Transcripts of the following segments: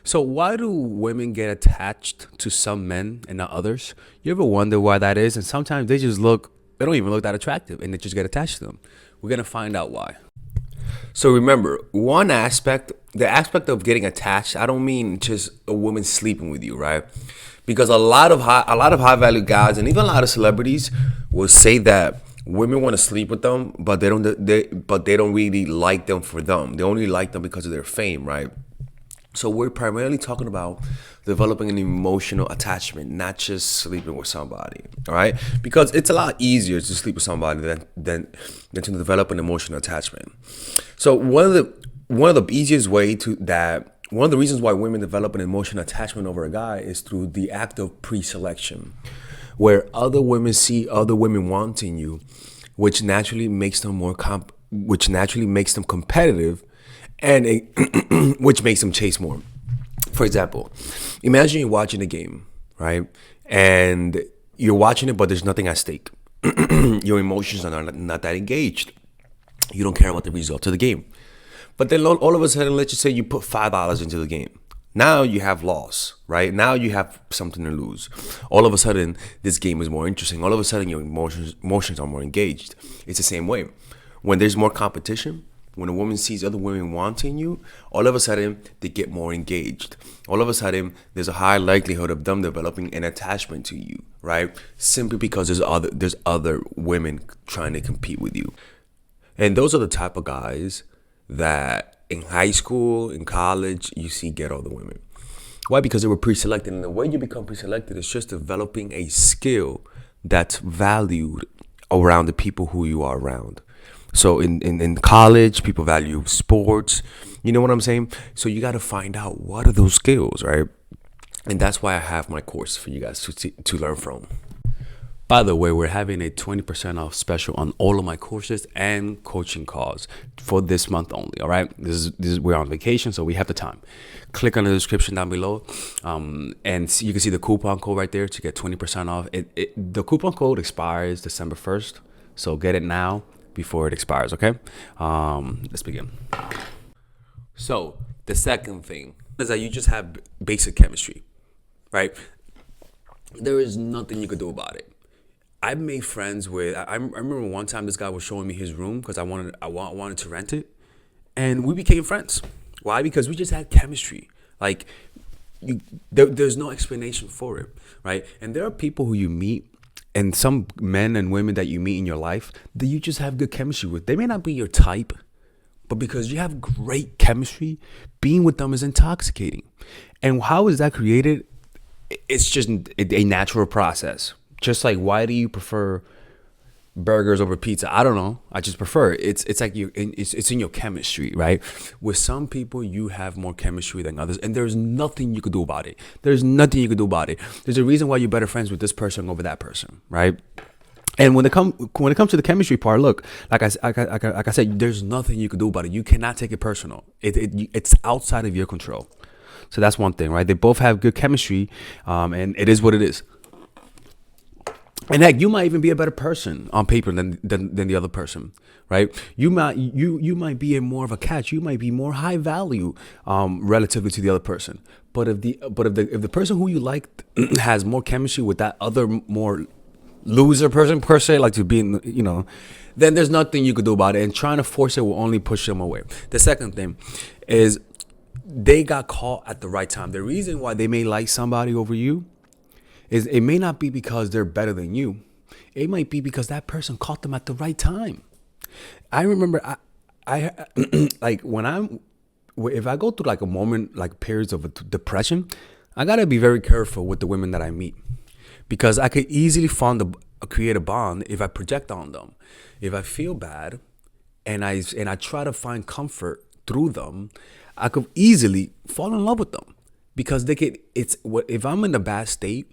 So why do women get attached to some men and not others? You ever wonder why that is? And sometimes they don't even look that attractive and they just get attached to them. We're going to find out why. So remember, the aspect of getting attached, I don't mean just a woman sleeping with you, right? Because a lot of high value guys and even a lot of celebrities will say that women want to sleep with them, but they don't really like them for them. They only like them because of their fame, right? So we're primarily talking about developing an emotional attachment, not just sleeping with somebody. All right, because it's a lot easier to sleep with somebody than to develop an emotional attachment. So one of the easiest way to that one of the reasons why women develop an emotional attachment over a guy is through the act of pre-selection, where other women see other women wanting you, which naturally makes them which naturally makes them competitive, and which makes them chase more. For example, imagine you're watching a game, right? And you're watching it, but there's nothing at stake. Your emotions are not that engaged. You don't care about the result of the game. But then all of a sudden, let's just say you put $5 into the game. Now you have loss, right? Now you have something to lose. All of a sudden, this game is more interesting. All of a sudden, your emotions are more engaged. It's the same way. When there's more competition, when a woman sees other women wanting you, all of a sudden they get more engaged. All of a sudden, there's a high likelihood of them developing an attachment to you, right? Simply because there's other women trying to compete with you. And those are the type of guys that in high school, in college, you see get all the women. Why? Because they were pre-selected. And the way you become pre-selected is just developing a skill that's valued around the people who you are around. So in college, people value sports. You know what I'm saying? So you got to find out what are those skills, right? And that's why I have my course for you guys to learn from. By the way, we're having a 20% off special on all of my courses and coaching calls for this month only. All right, we're on vacation, so we have the time. Click on the description down below, and you can see the coupon code right there to get 20% off. The coupon code expires December 1st, so get it now before it expires. Okay, let's begin. So the second thing is that you just have basic chemistry, right? There is nothing you could do about it. I've made friends with. I remember one time this guy was showing me his room because I wanted to rent it, and we became friends. Why? Because we just had chemistry. Like, there's no explanation for it, right? And there are people who you meet, and some men and women that you meet in your life that you just have good chemistry with. They may not be your type, but because you have great chemistry, being with them is intoxicating. And how is that created? It's just a natural process. Just like, why do you prefer burgers over pizza? I don't know. I just prefer it. It's like it's in your chemistry, right? With some people, you have more chemistry than others, and there's nothing you could do about it. There's nothing you could do about it. There's a reason why you're better friends with this person over that person, right? And when it comes to the chemistry part, look, like I said, there's nothing you can do about it. You cannot take it personal. It's outside of your control. So that's one thing, right? They both have good chemistry, and it is what it is. And heck, you might even be a better person on paper than the other person, right? You might be more of a catch. You might be more high value, relatively to the other person. But if the person who you like has more chemistry with that other more loser person per se, like to be in, then there's nothing you could do about it. And trying to force it will only push them away. The second thing is they got caught at the right time. The reason why they may like somebody over you is it may not be because they're better than you. It might be because that person caught them at the right time. I remember I like if I go through like a moment, like periods of depression, I gotta be very careful with the women that I meet, because I could easily create a bond if I project on them. If I feel bad and I try to find comfort through them, I could easily fall in love with them. Because if I'm in a bad state,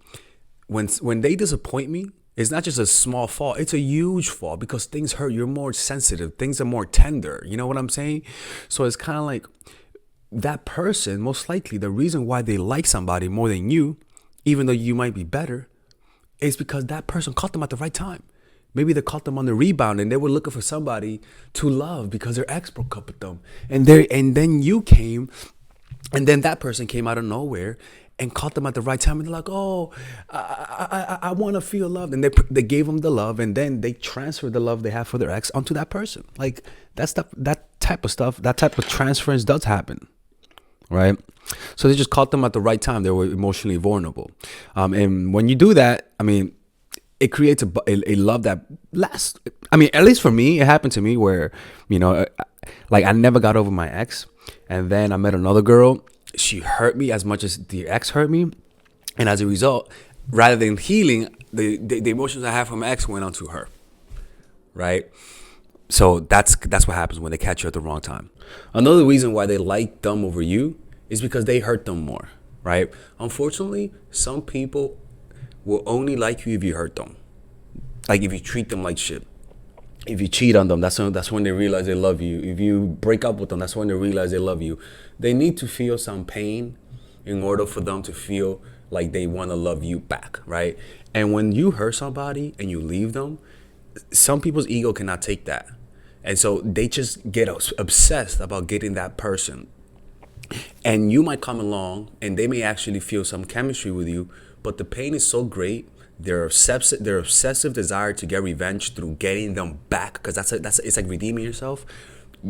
when they disappoint me, it's not just a small fall, it's a huge fall, because things hurt. You're more sensitive, things are more tender. You know what I'm saying? So it's kind of like that person, most likely the reason why they like somebody more than you, even though you might be better, is because that person caught them at the right time. Maybe they caught them on the rebound and they were looking for somebody to love because their ex broke up with them. And then you came And then that person came out of nowhere and caught them at the right time, and they're like, "Oh, I want to feel loved," and they gave them the love, and then they transferred the love they have for their ex onto that person. Like that type of stuff, that type of transference does happen, right? So they just caught them at the right time. They were emotionally vulnerable, and when you do that, I mean, it creates a love that lasts. I mean, at least for me, it happened to me where, like I never got over my ex, and then I met another girl. She hurt me as much as the ex hurt me, and as a result, rather than healing, the emotions I have from my ex went onto her, right? So that's what happens when they catch you at the wrong time. Another reason why they like them over you is because they hurt them more, right? Unfortunately, some people will only like you if you hurt them, like if you treat them like shit. If you cheat on them, that's when they realize they love you. If you break up with them, that's when they realize they love you. They need to feel some pain in order for them to feel like they want to love you back, right? And when you hurt somebody and you leave them, some people's ego cannot take that. And so they just get obsessed about getting that person. And you might come along and they may actually feel some chemistry with you, but the pain is so great, their obsessive desire to get revenge through getting them back, because it's like redeeming yourself.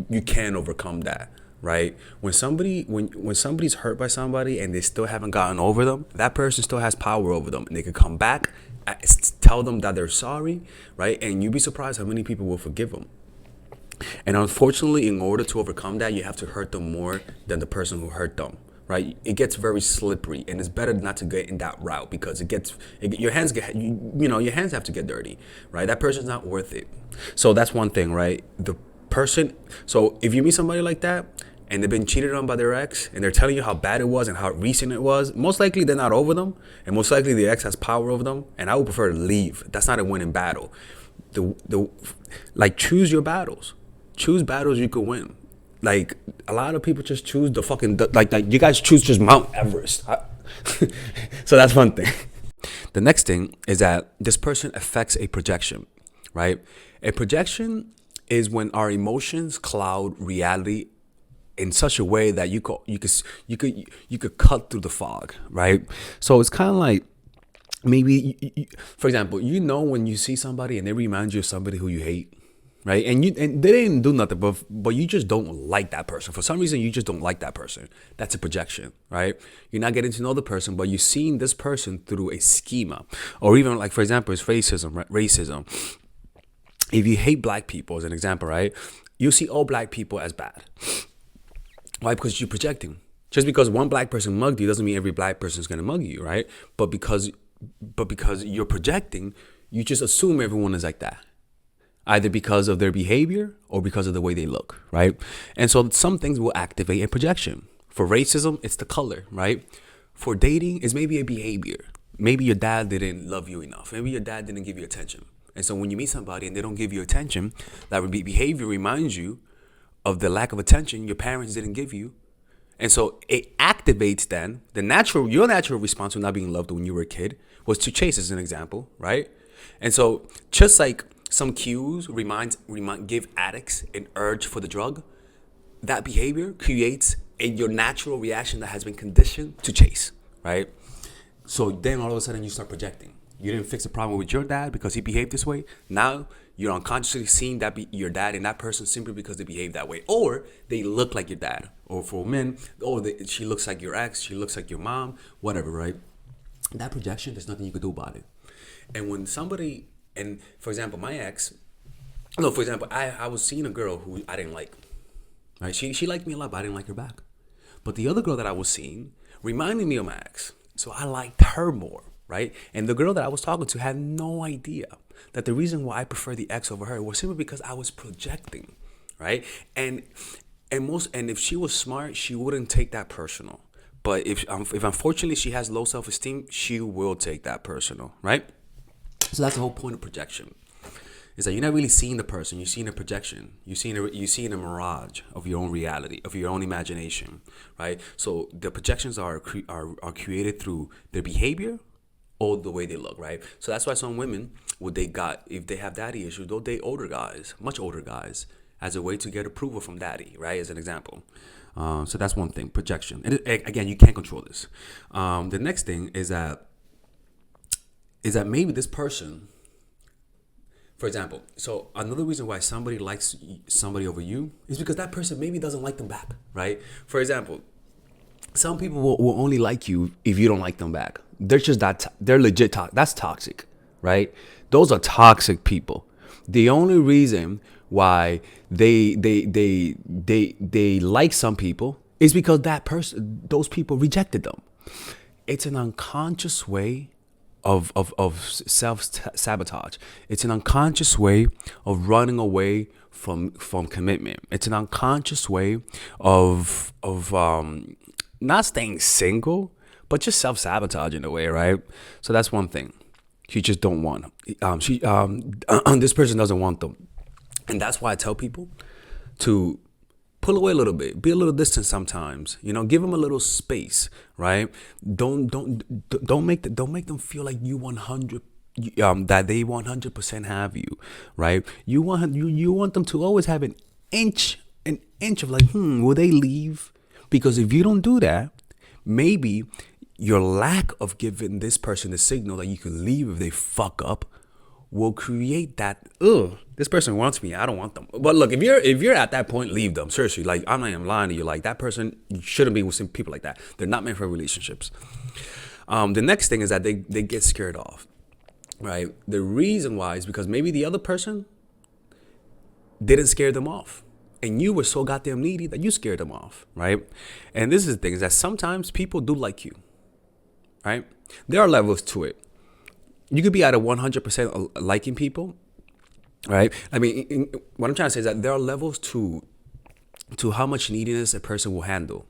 You can't overcome that, right? When somebody's hurt by somebody and they still haven't gotten over them, that person still has power over them, and they can come back, tell them that they're sorry, right? And you'd be surprised how many people will forgive them. And unfortunately, in order to overcome that, you have to hurt them more than the person who hurt them, right? It gets very slippery, and it's better not to get in that route, because your hands your hands have to get dirty, right? That person's not worth it. So that's one thing, right? So if you meet somebody like that and they've been cheated on by their ex and they're telling you how bad it was and how recent it was, most likely they're not over them, and most likely the ex has power over them. And I would prefer to leave. That's not a winning battle. Like, choose your battles. Choose battles you could win. Like, a lot of people just choose the fucking, like you guys choose just Mount Everest. So that's one thing. The next thing is that this person affects a projection, right? A projection is when our emotions cloud reality in such a way that you could cut through the fog, right? So it's kind of like, maybe for example, when you see somebody and they remind you of somebody who you hate, right? And they didn't do nothing, but you just don't like that person. For some reason, you just don't like that person. That's a projection, right? You're not getting to know the person, but you're seeing this person through a schema. Or even, like, for example, it's racism, right? Racism. If you hate black people, as an example, right? You see all black people as bad. Why? Because you're projecting. Just because one black person mugged you doesn't mean every black person is going to mug you, right? But because you're projecting, you just assume everyone is like that, either because of their behavior or because of the way they look, right? And so some things will activate a projection. For racism, it's the color, right? For dating, it's maybe a behavior. Maybe your dad didn't love you enough. Maybe your dad didn't give you attention. And so when you meet somebody and they don't give you attention, that behavior reminds you of the lack of attention your parents didn't give you. And so it activates then your natural response to not being loved when you were a kid was to chase, as an example, right? And so just like some cues give addicts an urge for the drug, that behavior creates your natural reaction that has been conditioned to chase, right? So then all of a sudden you start projecting. You didn't fix the problem with your dad because he behaved this way. Now you're unconsciously seeing your dad in that person simply because they behave that way, or they look like your dad. Or for men, she looks like your ex, she looks like your mom, whatever, right? That projection, there's nothing you could do about it. And when somebody, and for example, my ex, I was seeing a girl who I didn't like, right? She liked me a lot, but I didn't like her back. But the other girl that I was seeing reminded me of my ex, so I liked her more, right? And the girl that I was talking to had no idea that the reason why I prefer the ex over her was simply because I was projecting, right? And if she was smart, she wouldn't take that personal. But if unfortunately she has low self-esteem, she will take that personal, right? So that's the whole point of projection. Is that you're not really seeing the person, you're seeing a projection. You're seeing a mirage of your own reality, of your own imagination, right? So the projections are created through their behavior or the way they look, right? So that's why some women, if they have daddy issues, they'll date older guys, much older guys, as a way to get approval from daddy, right? As an example. So that's one thing, projection. And again, you can't control this. The next thing is that maybe this person, for example, so another reason why somebody likes somebody over you is because that person maybe doesn't like them back, right? For example, some people will only like you if you don't like them back. They're just they're legit that's toxic, right? Those are toxic people. The only reason why they like some people is because those people rejected them. It's an unconscious way of self sabotage. It's an unconscious way of running away from commitment. It's an unconscious way of not staying single, but just self sabotage in a way, right? So that's one thing. You just don't want them. This person doesn't want them, and that's why I tell people to pull away a little bit, be a little distant sometimes. Give them a little space, right? Don't make them feel like you 100 that they 100% have you, right? You want them to always have an inch of like, will they leave? Because if you don't do that, maybe your lack of giving this person the signal that you can leave if they fuck up will create that, this person wants me, I don't want them. But look, if you're at that point, leave them. Seriously, like, I'm not even lying to you. Like, that person, you shouldn't be with people like that. They're not meant for relationships. The next thing is that they get scared off, right? The reason why is because maybe the other person didn't scare them off, and you were so goddamn needy that you scared them off, right? And this is the thing, is that sometimes people do like you, right? There are levels to it. You could be at a 100% liking people, right? I mean, what I'm trying to say is that there are levels to how much neediness a person will handle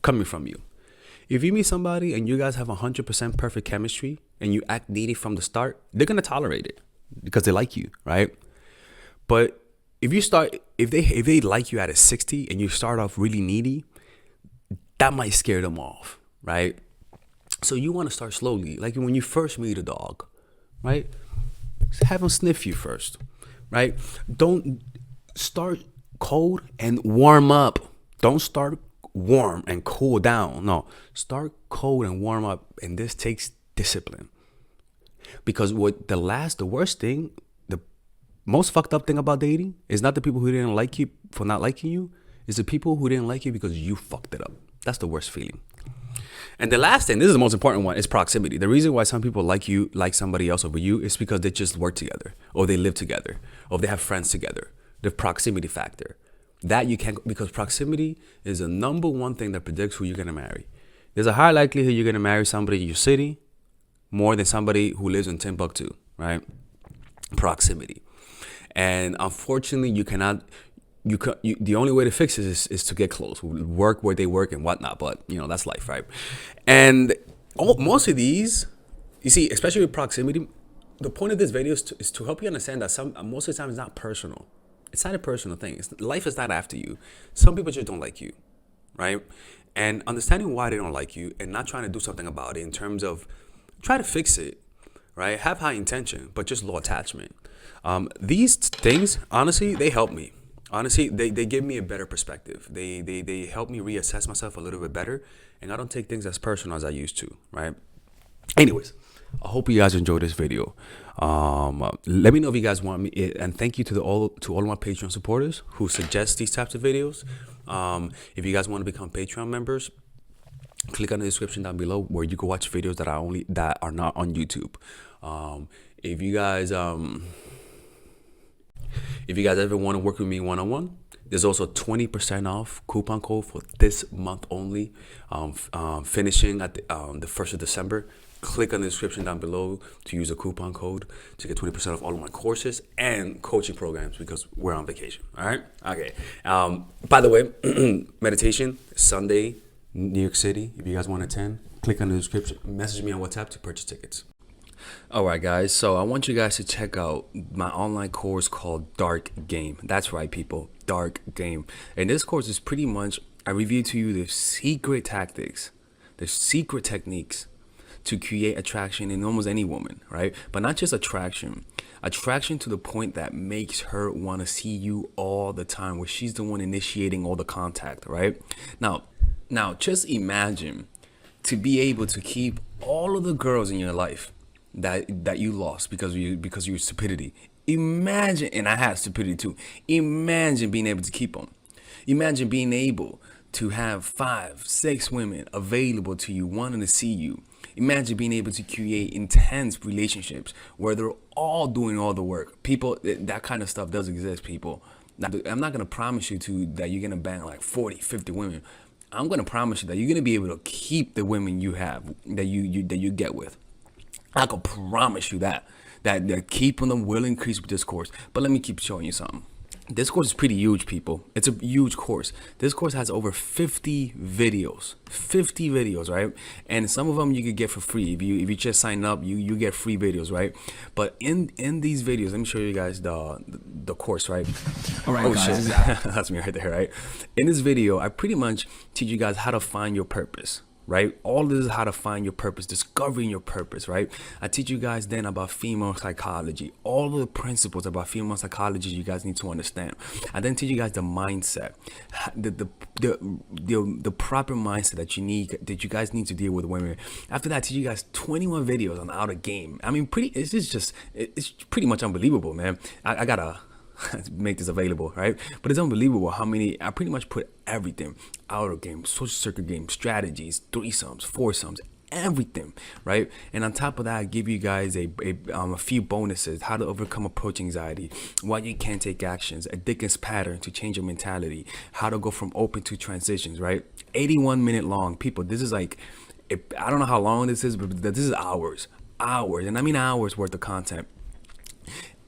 coming from you. If you meet somebody and you guys have 100% perfect chemistry and you act needy from the start, they're gonna tolerate it because they like you, right? But if they like you at a 60 and you start off really needy, that might scare them off, right? So you want to start slowly, like when you first meet a dog, right? Have them sniff you first, right? Don't start cold and warm up. Don't start warm and cool down. No, start cold and warm up, and this takes discipline. Because the worst thing, the most fucked up thing about dating is not the people who didn't like you for not liking you, it's the people who didn't like you because you fucked it up. That's the worst feeling. And the last thing, this is the most important one, is proximity. The reason why some people like somebody else over you is because they just work together, or they live together, or they have friends together. The proximity factor. That you can't, because proximity is the number one thing that predicts who you're going to marry. There's a high likelihood you're going to marry somebody in your city more than somebody who lives in Timbuktu, right? Proximity. And unfortunately, the only way to fix it is to get close, work where they work and whatnot. But that's life, right? And most of these, you see, especially with proximity, the point of this video is to help you understand that most of the time it's not personal. It's not a personal thing. Life is not after you. Some people just don't like you, right? And understanding why they don't like you and not trying to do something about it in terms of try to fix it, right? Have high intention, but just low attachment. These things, honestly, they help me. Honestly, they give me a better perspective. They help me reassess myself a little bit better, and I don't take things as personal as I used to, right? Anyways, I hope you guys enjoyed this video. Let me know if you guys want me, and thank you to all of my Patreon supporters who suggest these types of videos. If you guys want to become Patreon members, click on the description down below where you can watch videos that are not on YouTube. If you guys ever want to work with me one-on-one, there's also 20% off coupon code for this month only, finishing at the 1st of December. Click on the description down below to use a coupon code to get 20% off all of my courses and coaching programs because we're on vacation. All right? Okay. By the way, meditation, Sunday, New York City. If you guys want to attend, click on the description. Message me on WhatsApp to purchase tickets. All right, guys. So I want you guys to check out my online course called Dark Game. That's right, people. Dark Game. And this course is pretty much, I review to you the secret tactics, the secret techniques to create attraction in almost any woman, right? But not just attraction. Attraction to the point that makes her want to see you all the time, where she's the one initiating all the contact, right? Now just imagine to be able to keep all of the girls in your life that you lost because of your stupidity. Imagine, and I had stupidity too. Imagine being able to keep them. Imagine being able to have 5, 6 women available to you, wanting to see you. Imagine being able to create intense relationships where they're all doing all the work. People, that kind of stuff does exist, people. Now, I'm not gonna promise you that you're gonna bang like 40, 50 women. I'm gonna promise you that you're gonna be able to keep the women you have, that you get with. I can promise you that keeping them will increase with this course. But let me keep showing you something. This course is pretty huge, people. It's a huge course. This course has over 50 videos. 50 videos, right? And some of them you could get for free. If you just sign up, you get free videos, right? But in these videos, let me show you guys the course, right? All right, guys. That's me right there, right? In this video, I pretty much teach you guys how to find your purpose. Right? All this is how to find your purpose, discovering your purpose, right? I teach you guys then about female psychology, all of the principles about female psychology you guys need to understand. I then teach you guys the mindset, the proper mindset that you guys need to deal with women. After that, I teach you guys 21 videos on how to game. I mean, it's pretty much unbelievable, man. I gotta make this available, right? But it's unbelievable how many. I pretty much put everything: outer game, social circuit game, strategies, threesomes, foursomes, everything, right? And on top of that, I give you guys a few bonuses: how to overcome approach anxiety, why you can't take actions, a Dickens pattern to change your mentality, how to go from open to transitions, right? 81-minute long, people. This is like, I don't know how long this is, but this is hours, and I mean hours worth of content.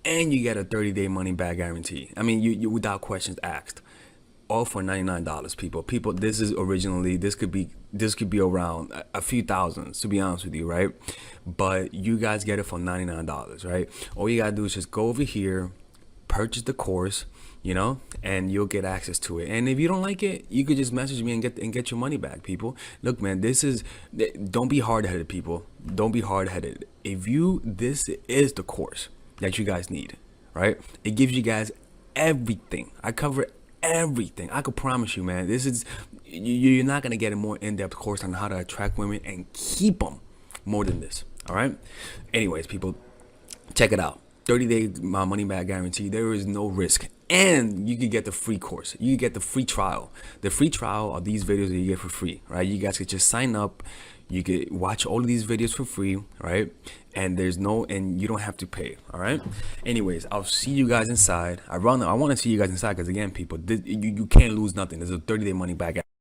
And you get a 30-day money back guarantee. I mean, you without questions asked. All for $99, people. People, this could be around a few thousands, to be honest with you, right? But you guys get it for $99, right? All you gotta do is just go over here, purchase the course, and you'll get access to it. And if you don't like it, you could just message me and get your money back, people. Look, man, don't be hard-headed, people. Don't be hard-headed. This is the course that you guys need, right? It gives you guys everything. I cover everything. I could promise you, man, you're not gonna get a more in-depth course on how to attract women and keep them more than this. All right. Anyways, people, check it out. 30-day money back guarantee. There is no risk, and you can get the free course. You can get the free trial. The free trial are these videos that you get for free, right? You guys could just sign up. You could watch all of these videos for free, right? And you don't have to pay, all right? Anyways, I'll see you guys inside. I want to see you guys inside because, again, people, you can't lose nothing. There's a 30-day money back.